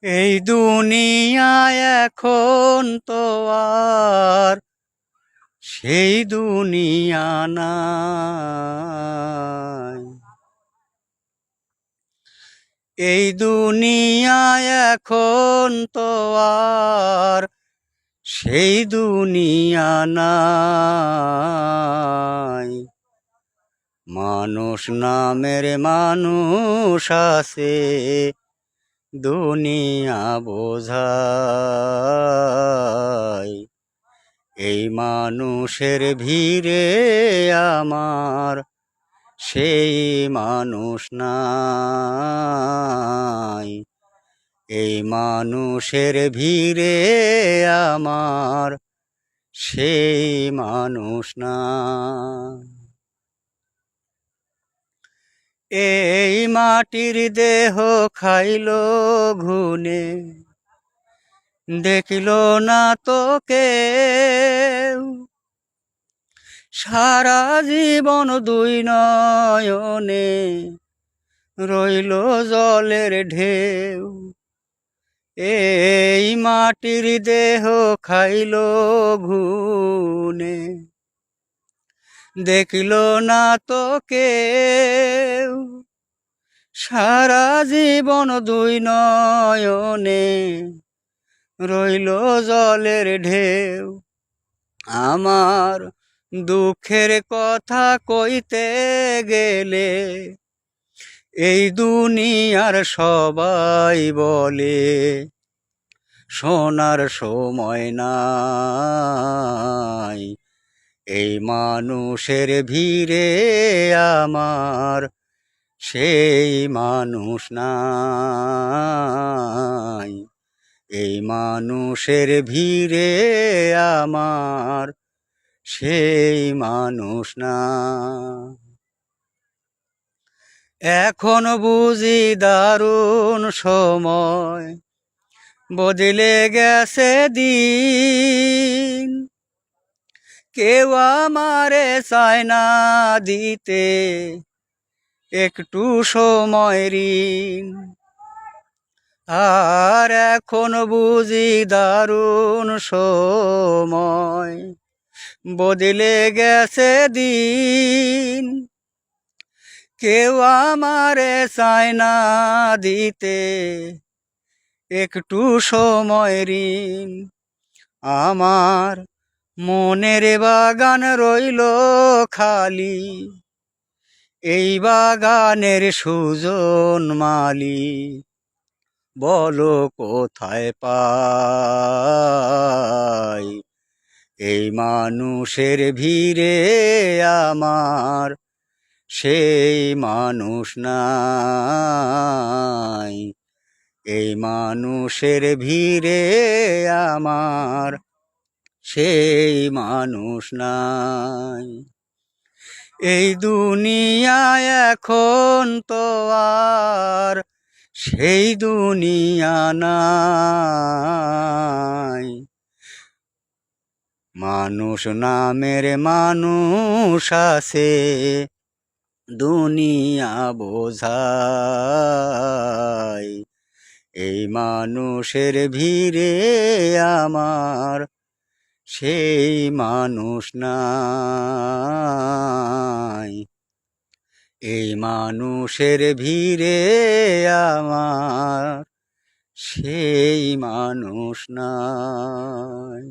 এই দুনিয়ায় এখন তো আর সেই দুনিয়া নাই। এই দুনিয়ায় এখন তো আর সেই দুনিয়া নাই। মানুষ নামের মানুষ আছে দুনিয়া বোঝায়। এই মানুষের ভিড়ে আমার সেই মানুষ নাই। এই মানুষের ভিড়ে আমার সেই মানুষ নাই। এই মাটির দেহ খাইল ঘুনে, দেখিল না তো কেউ। সারা জীবন দুই নয়নে রইল জলের ঢেউ। এই মাটির দেহ খাইল ঘুনে, দেখিল না তো কেউ। সারা জীবন দুই নয়নে রইল জলের ঢেউ। আমার দুঃখের কথা কইতে গেলে এই দুনিয়ার সবাই বলে শোনার সময় নাই। এই মানুষের ভিড়ে আমার সেই মানুষ নাই। এই মানুষের ভিড়ে আমার সেই মানুষ নাই। এখন বুঝি দারুণ সময়, বদলে গেছে দিন। কেউ আমারে চায় না দিতে একটু সময় ঋণ। আর এখন বুঝি দারুণ সময়, বদলে গেছে দিন। কেউ আমারে চায় না দিতে একটু সময় ঋণ। আমার মনের বাগান রইল খালি, এই বাগানের সুজন মালি বলো কোথায় পাই। এই মানুষের ভিড়ে আমার সেই মানুষ নাই। এই মানুষের ভিড়ে আমার সেই মানুষ নাই। এই দুনিয়ায় এখন তো আর সেই দুনিয়া নাই। মানুষ নামের মানুষ আছে দুনিয়া বোঝায়। এই মানুষের ভিড়ে আমার সেই মানুষ নাই। এই মানুষের ভিড়ে আমার সেই মানুষ নাই।